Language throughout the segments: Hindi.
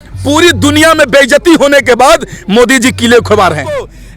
पूरी दुनिया में बेइज्जती होने के बाद मोदी जी किले खुमार हैं।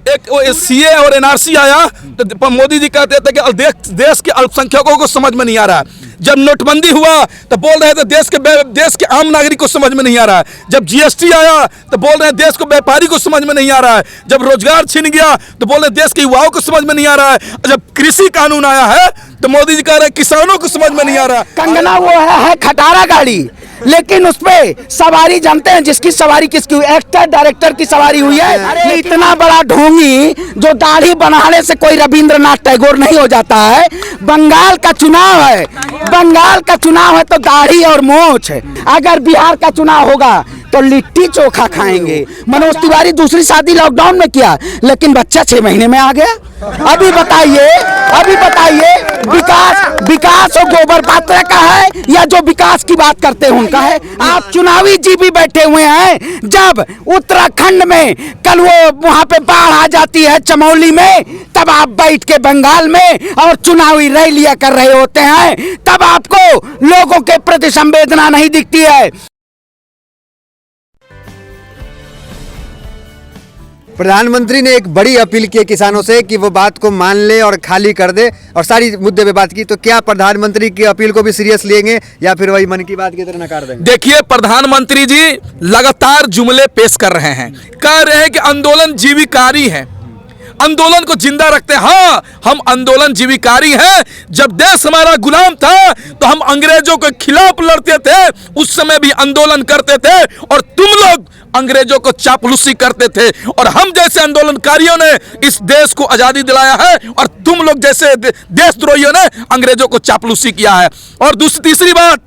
एक सीए और एनआरसी आया तो मोदी जी कहते थे कि देश के अल्पसंख्यकों को समझ में नहीं आ रहा है। जब नोटबंदी हुआ तो बोल रहे थे देश के आम नागरिक को समझ में नहीं आ रहा है। जब जीएसटी आया तो बोल रहे हैं देश को व्यापारी को समझ में नहीं आ रहा है। जब रोजगार छिन गया तो बोल रहे हैं देश के युवाओं को समझ में नहीं आ रहा है। जब कृषि कानून आया है तो मोदी जी कह रहे हैं किसानों को समझ में नहीं आ रहा। कंगना वो है खटारा गाड़ी, लेकिन उसपे सवारी जानते हैं जिसकी सवारी किसकी हुई? एक्टर डायरेक्टर की सवारी हुई है। इतना बड़ा ढोंगी जो दाढ़ी बनाने से कोई रविंद्रनाथ टैगोर नहीं हो जाता है। बंगाल का चुनाव है, बंगाल का चुनाव है तो दाढ़ी और मोछ है। अगर बिहार का चुनाव होगा तो लिट्टी चोखा खाएंगे। मनोज तिवारी दूसरी शादी लॉकडाउन में किया, लेकिन बच्चा 6 महीने में आ गया। अभी बताइए विकास और गोबर पात्र का है या जो विकास की बात करते हैं उनका है? आप चुनावी जीबी बैठे हुए हैं। जब उत्तराखंड में कल वो वहां पे बाढ़ आ जाती है चमोली में, तब आप बैठ के बंगाल में और चुनावी रैलियां कर रहे होते हैं। तब आपको लोगों के प्रति संवेदना नहीं दिखती है। प्रधानमंत्री ने एक बड़ी अपील की किसानों से कि वो बात को मान ले और खाली कर दे और सारी मुद्दे पे बात की। तो क्या प्रधानमंत्री की अपील को भी सीरियस लेंगे या फिर वही मन की बात की तरह नकार देंगे? देखिए, प्रधानमंत्री जी लगातार जुमले पेश कर रहे हैं, कह रहे हैं कि आंदोलन जीविकारी है, आंदोलन को जिंदा रखते हैं। हाँ, हम आंदोलन जीविकारी हैं। जब देश हमारा गुलाम था तो हम अंग्रेजों के खिलाफ लड़ते थे, उस समय भी आंदोलन करते थे और तुम लोग अंग्रेजों को चापलूसी करते थे। और हम जैसे आंदोलनकारियों ने इस देश को आजादी दिलाया है और तुम लोग जैसे देशद्रोहियों ने अंग्रेजों को चापलूसी किया है। और तीसरी बात,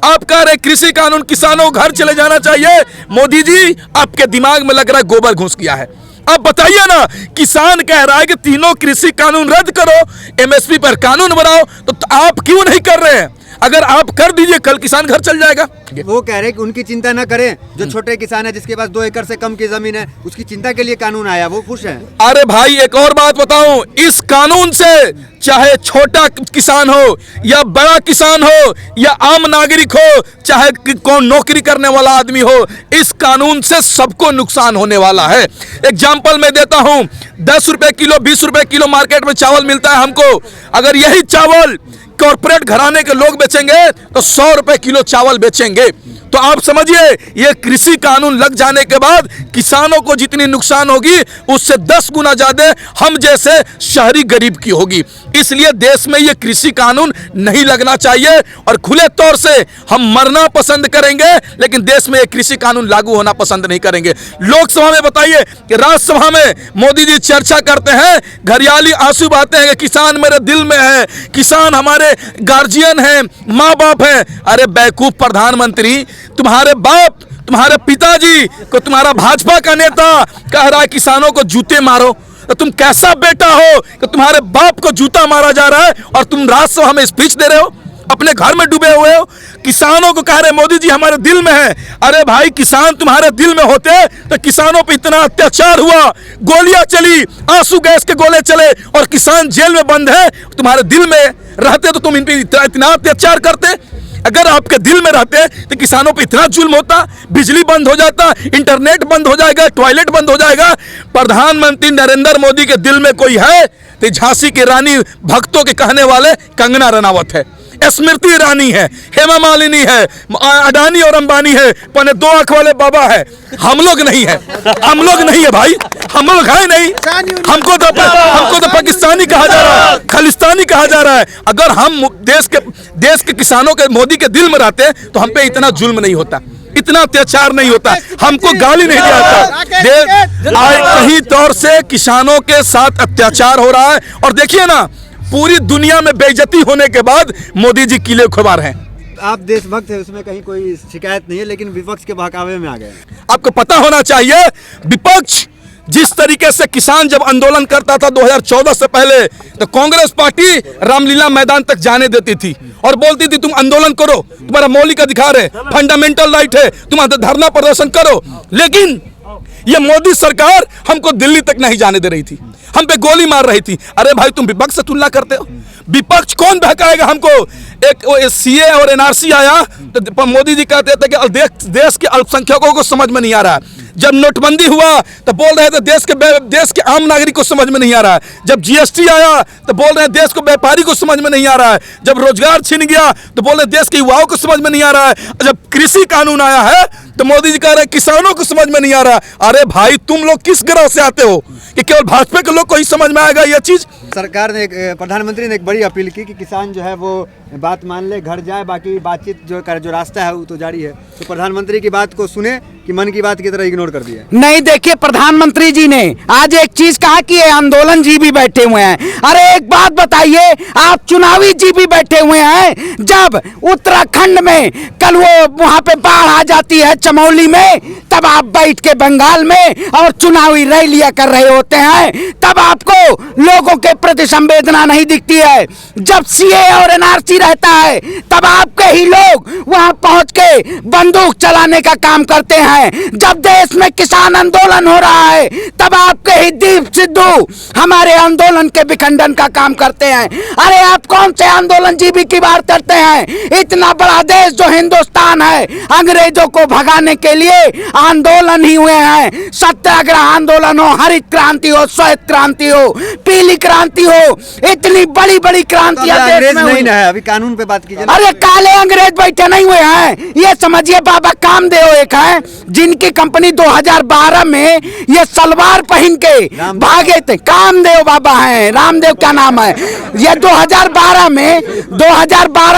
आप कह रहे कृषि कानून किसानों को घर चले जाना चाहिए। मोदी जी, आपके दिमाग में लग रहा है गोबर घुस गया है। अब बताइए ना, किसान कह रहा है कि तीनों कृषि कानून रद्द करो, एमएसपी पर कानून बनाओ, तो आप क्यों नहीं कर रहे हैं? अगर आप कर दीजिए, कल किसान घर चल जाएगा। वो कह रहे हैं कि उनकी चिंता न करें, जो छोटे किसान है जिसके पास 2 एकड़ से कम की जमीन है, उसकी चिंता के लिए कानून आया, वो खुश है। अरे भाई, एक और बात बताऊं, इस कानून से चाहे छोटा किसान हो या बड़ा किसान हो या आम नागरिक हो, चाहे कौन नौकरी करने वाला आदमी हो, इस कानून से सबको नुकसान होने वाला है। एग्जाम्पल मैं देता हूं, 10 रुपए किलो 20 रुपए किलो मार्केट में चावल मिलता है हमको। अगर यही चावल कॉर्पोरेट घराने के लोग बेचेंगे तो 100 रुपए किलो चावल बेचेंगे। तो आप समझिए, ये कृषि कानून लग जाने के बाद किसानों को जितनी नुकसान होगी उससे 10 गुना ज्यादा हम जैसे शहरी गरीब की होगी। इसलिए देश में ये कृषि कानून नहीं लगना चाहिए और खुले तौर से हम मरना पसंद करेंगे, लेकिन देश में ये कृषि कानून लागू होना पसंद नहीं करेंगे। लोकसभा में बताइए कि राज्यसभा में मोदी जी चर्चा करते हैं, घरियाली आंसू बहाते हैं कि किसान मेरे दिल में है, किसान हमारे गार्जियन हैं, माँ बाप हैं। अरे बेवकूफ प्रधानमंत्री, तुम्हारे बाप, तुम्हारे पिताजी को तुम्हारा भाजपा का नेता कह रहा है किसानों को जूते मारो, तो तुम कैसा बेटा हो कि तुम्हारे बाप को जूता मारा जा रहा है और तुम राज्यसभा में स्पीच दे रहे हो, अपने घर में डूबे हुए हो। किसानों को कह रहे मोदी जी हमारे दिल में है। अरे भाई, किसान तुम्हारे दिल में होते तो किसानों पे इतना अत्याचार हुआ, गोलियां चली, आंसू गैस के गोले चले और किसान जेल में बंद है, तुम्हारे दिल में रहते तो तुम इन पे इतना अत्याचार करते? अगर आपके दिल में रहते तो किसानों पे इतना जुल्म होता, बिजली बंद हो जाता, इंटरनेट बंद हो जाएगा, टॉयलेट बंद हो जाएगा। प्रधानमंत्री नरेंद्र मोदी के दिल में कोई है तो झांसी की रानी भक्तों के कहने वाले कंगना रनावत है, स्मृति ईरानी है, हेमा मालिनी है, अडानी और अंबानी है, पने 2 आंख वाले बाबा है। हम लोग नहीं है, हम लोग नहीं है भाई, हम लोग है नहीं। हमको तो पाकिस्तानी कहा जा रहा है, खालिस्तानी कहा जा रहा है। अगर हम देश के किसानों के मोदी के दिल में रहते तो हम पे इतना जुल्म नहीं होता, इतना अत्याचार नहीं होता, हमको गाली नहीं दिया जाता। कहीं तौर से किसानों के साथ अत्याचार हो रहा है। और देखिए ना, पूरी दुनिया में बेइज्जती होने के बाद मोदी जी किले खुमार हैं। आप देशभक्त है, उसमें कहीं कोई शिकायत नहीं है, लेकिन विपक्ष के बहकावे में आ गए। आपको पता होना चाहिए, विपक्ष जिस तरीके से किसान जब आंदोलन करता था 2014 से पहले, तो कांग्रेस पार्टी रामलीला मैदान तक जाने देती थी और बोलती थी तुम आंदोलन करो, तुम्हारा मौलिक अधिकार है, फंडामेंटल राइट है, तुम धरना प्रदर्शन करो। लेकिन ये मोदी सरकार हमको दिल्ली तक नहीं जाने दे रही थी, हम पे गोली मार रही थी। अरे भाई, तुम विपक्ष से तुलना करते हो? विपक्ष कौन बहकाएगा हमको? एक सीए और एनआरसी आया तो मोदी जी कहते थे कि देश के अल्पसंख्यकों को समझ में नहीं आ रहा है। जब नोटबंदी हुआ तो बोल रहे थे देश के आम नागरिक को समझ में नहीं आ रहा है। जब जीएसटी आया तो बोल रहे हैं देश को व्यापारी को समझ में नहीं आ रहा है। जब रोजगार छिन गया तो बोल रहे देश के युवाओं को समझ में नहीं आ रहा है। जब कृषि कानून आया है तो मोदी जी कह रहे हैं किसानों को समझ में नहीं आ रहा। अरे भाई, तुम लोग किस ग्रह से आते हो कि केवल भाजपा के लोग को ही समझ में आएगा यह चीज? सरकार ने प्रधानमंत्री ने एक बड़ी अपील की कि किसान जो है वो बात मान ले, घर जाए, बाकी बातचीत जो रास्ता है वो तो जारी है। तो प्रधानमंत्री की बात को सुने कि मन की बात की तरह इग्नोर कर दिया? नहीं, देखिए प्रधानमंत्री जी ने आज एक चीज कहा कि ये आंदोलन जी भी बैठे हुए हैं। अरे एक बात बताइए, आप चुनावी जी भी बैठे हुए हैं। जब उत्तराखंड में कल वो वहां पे बाढ़ आ जाती है चमोली में, तब आप बैठ के बंगाल में और चुनावी रैलियां कर रहे होते हैं। तब आपको लोगों के प्रति संवेदना नहीं दिखती है। जब सीए और एनआरसी रहता है तब आपके ही लोग वहां पहुंच के बंदूक चलाने का काम करते हैं। जब देश में किसान आंदोलन हो रहा है तब आपके ही दीप सिद्धू हमारे आंदोलन के विखंडन का काम करते हैं। अरे आप कौन से आंदोलन जीवी की बात करते हैं? इतना बड़ा देश जो हिंदुस्तान है, अंग्रेजों को भगाने के लिए आंदोलन ही हुए हैं। सत्याग्रह आंदोलन हो, हरित क्रांति हो, श्वेत क्रांति हो, पीली क्रांति हो, इतनी बड़ी बड़ी क्रांतियां देश में हुई है। अभी कानून पे बात कीजिए। अरे काले अंग्रेज बैठे नहीं हुए हैं। ये समझिए बाबा कामदेव एक है जिनकी कंपनी 2012 में ये सलवार पहन के भागे थे। कामदेव बाबा हैं, रामदेव क्या नाम है। ये 2012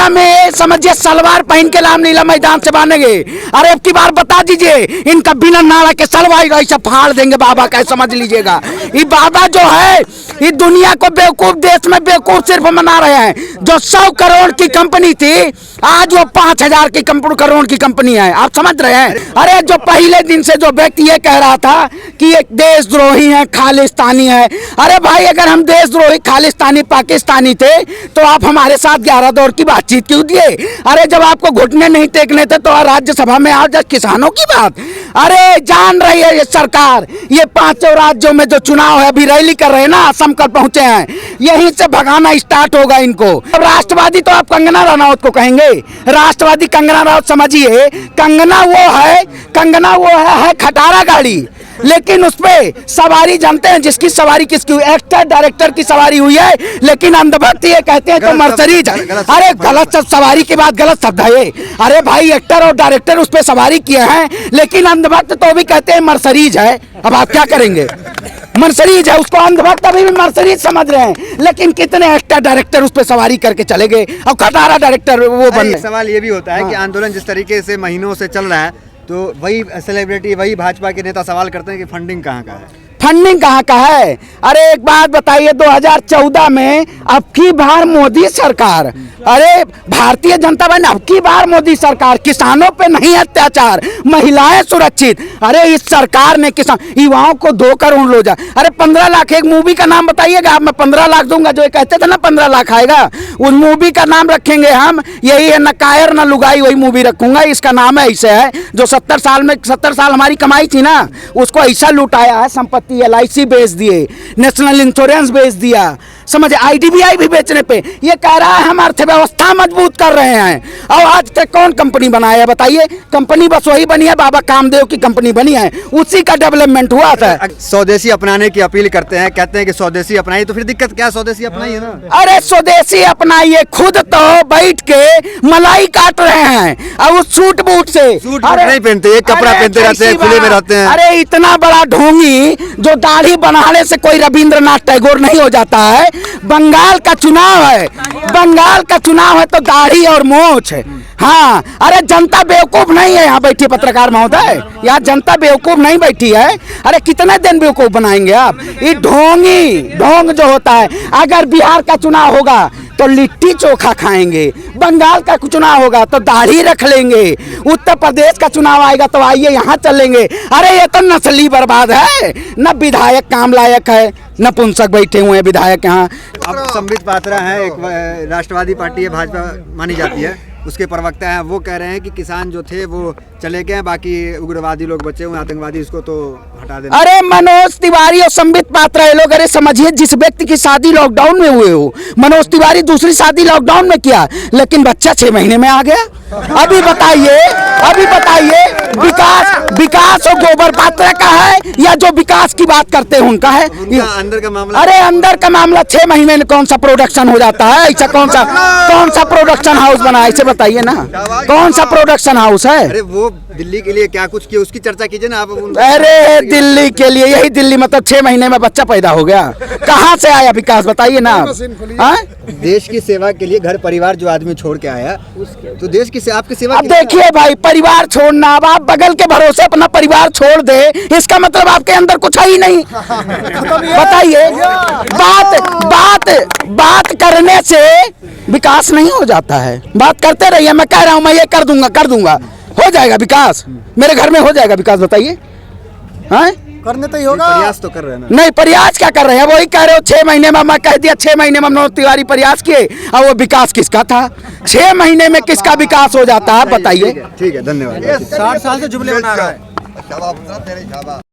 में समझिए सलवार पहन के रामलीला मैदान से बांधे गए। अरे अब की बार बता दीजिए, इनका बिना नारा के सलवार ऐसा फाड़ देंगे बाबा का, समझ लीजिएगा। ये बाबा जो है ये दुनिया को बेवकूफ, देश में बेवकूफ सिर्फ मना रहे हैं। जो 100 करोड़ की कंपनी थी आज वो 5000 की करोड़ की कंपनी है। आप समझ रहे हैं? अरे जो पहले दिन से जो व्यक्ति ये कह रहा था कि एक देशद्रोही है, खालिस्तानी है। अरे भाई, अगर हम देशद्रोही, खालिस्तानी, पाकिस्तानी थे तो आप हमारे साथ 11 दौर की बातचीत क्यों दिए? अरे जब आपको घुटने नहीं टेकने थे तो राज्यसभा में आज किसानों की बात। अरे जान रही है ये सरकार, ये 5 राज्यों में जो चुनाव है अभी रैली कर रहे हैं ना, असम कल पहुंचे हैं, यहीं से भगाना स्टार्ट होगा इनको। राष्ट्रवादी तो आप कंगना रनौत को कहेंगे, राष्ट्रवादी कंगना रनौत समझिए, कंगना वो है खटारा गाड़ी, लेकिन उसपे सवारी जानते हैं जिसकी सवारी किसकी? एक्टर डायरेक्टर की सवारी हुई है, लेकिन अंधभक्त ये कहते हैं तो मर्सरीज। अरे गलत सवारी की बात, गलत शब्द है ये। अरे भाई, एक्टर और डायरेक्टर उस पे सवारी किए हैं, लेकिन अंधभक्त तो भी कहते हैं मर्सरीज है। अब आप क्या करेंगे? मर्सरीज है, उसको अंधभक्त अभी भी मर्सरीज समझ रहे हैं, लेकिन कितने एक्टर डायरेक्टर उस पे सवारी करके चले गए और खटारा डायरेक्टर वो बन रहे। सवाल ये भी होता है कि आंदोलन जिस तरीके से महीनों से चल रहा है तो वही सेलिब्रिटी, वही भाजपा के नेता सवाल करते हैं कि फंडिंग कहाँ का है? फंडिंग कहाँ का है? अरे एक बात बताइए, 2014 में अब की बार मोदी सरकार, अरे भारतीय जनता पार्टी अब की बार मोदी सरकार, किसानों पे नहीं अत्याचार, महिलाएं सुरक्षित। अरे इस सरकार ने किसान युवाओं को 2 करोड़ रोजा, अरे 15 लाख, एक मूवी का नाम बताइएगा आप, मैं 15 लाख दूंगा। जो कहते थे ना 15 लाख आएगा, उस मूवी का नाम रखेंगे हम, यही है, न कायर न लुगाई, वही मूवी रखूंगा। इसका नाम है ऐसे है, जो 70 साल हमारी कमाई थी ना, उसको ऐसा लुटाया है, संपत्ति LIC बेच दिए, नेशनल इंश्योरेंस बेच दिया, समझ, IDBI भी बेचने पे। ये कह रहा है हम अर्थव्यवस्था मजबूत कर रहे हैं। और आज तक कौन कंपनी बनाया है बताइए? कंपनी बस वही बनी है, बाबा कामदेव की कंपनी बनी है, उसी का डेवलपमेंट हुआ था। स्वदेशी अपनाने की अपील करते हैं, कहते हैं कि स्वदेशी अपनाइए, तो फिर दिक्कत क्या? स्वदेशी अपनाइए ना। अरे स्वदेशी अपनाइए, खुद तो बैठ के मलाई काट रहे हैं और उस सूट बूट से, सूट नहीं पहनते, एक कपड़ा पहनते रहते हैं, खुले में रहते हैं। अरे इतना बड़ा ढोंगी जो दाढ़ी बनाने से कोई रविंद्रनाथ टैगोर नहीं हो जाता है। बंगाल का चुनाव है, बंगाल का चुनाव है तो दाढ़ी और मोछ है। हाँ, अरे जनता बेवकूफ नहीं है यहाँ बैठी, पत्रकार महोदय, यहाँ जनता बेवकूफ नहीं बैठी है। अरे कितने दिन बेवकूफ बनाएंगे आप? ये ढोंग जो होता है, अगर बिहार का चुनाव होगा तो लिट्टी चोखा खाएंगे, बंगाल का चुनाव होगा तो दाढ़ी रख लेंगे, उत्तर प्रदेश का चुनाव आएगा तो आइए यहाँ चलेंगे। अरे ये तो नस्ली बर्बाद है, न विधायक काम लायक है, नपुंसक बैठे हुए हैं विधायक यहाँ। अब संबित पात्रा है, एक राष्ट्रवादी पार्टी है, भाजपा मानी जाती है, उसके प्रवक्ता हैं, वो कह रहे हैं कि किसान जो थे वो चले गए, बाकी उग्रवादी लोग बचे हुए, आतंकवादी, इसको तो हटा देना। अरे मनोज तिवारी और संबित पात्रा ये लोग, अरे समझिए जिस व्यक्ति की शादी लॉकडाउन में हुए हो, मनोज तिवारी दूसरी शादी लॉकडाउन में किया, लेकिन बच्चा 6 महीने में आ गया। अभी बताइए विकास और गोबर पात्रा का है या जो विकास की बात करते हैं उनका है? उनका अंदर का मामला। अरे अंदर का मामला 6 महीने में कौन सा प्रोडक्शन हो जाता है? ऐसा कौन सा प्रोडक्शन हाउस बना है? इसे बताइए ना, कौन सा प्रोडक्शन हाउस है? अरे वो दिल्ली के लिए क्या कुछ किया उसकी चर्चा कीजिए ना आप। अरे दिल्ली के लिए, यही दिल्ली मतलब 6 महीने में बच्चा पैदा हो गया, कहाँ से आया विकास बताइए ना। हाँ? देश की सेवा के लिए घर परिवार जो आदमी छोड़ के आया, तो देश की आपकी सेवा। अब देखिए भाई, परिवार छोड़ना, अब आप बगल के भरोसे अपना परिवार छोड़ दे, इसका मतलब आपके अंदर कुछ है ही नहीं। बताइए, बात करने से विकास नहीं हो जाता है। बात करते रहिए, मैं कह रहा हूँ मैं ये कर दूंगा, हो जाएगा विकास, मेरे घर में हो जाएगा विकास, बताइए। हाँ, करने तो ही होगा। प्रयास तो कर रहे हैं ना। नहीं, प्रयास क्या कर रहे हैं? वही कह रहे हो 6 महीने में, मैं कह दिया 6 महीने में मनोज तिवारी प्रयास किए, और वो विकास किसका था? 6 महीने में किसका विकास हो जाता है बताइए? ठीक है, धन्यवाद। 60 साल से जुमले बना रहा है।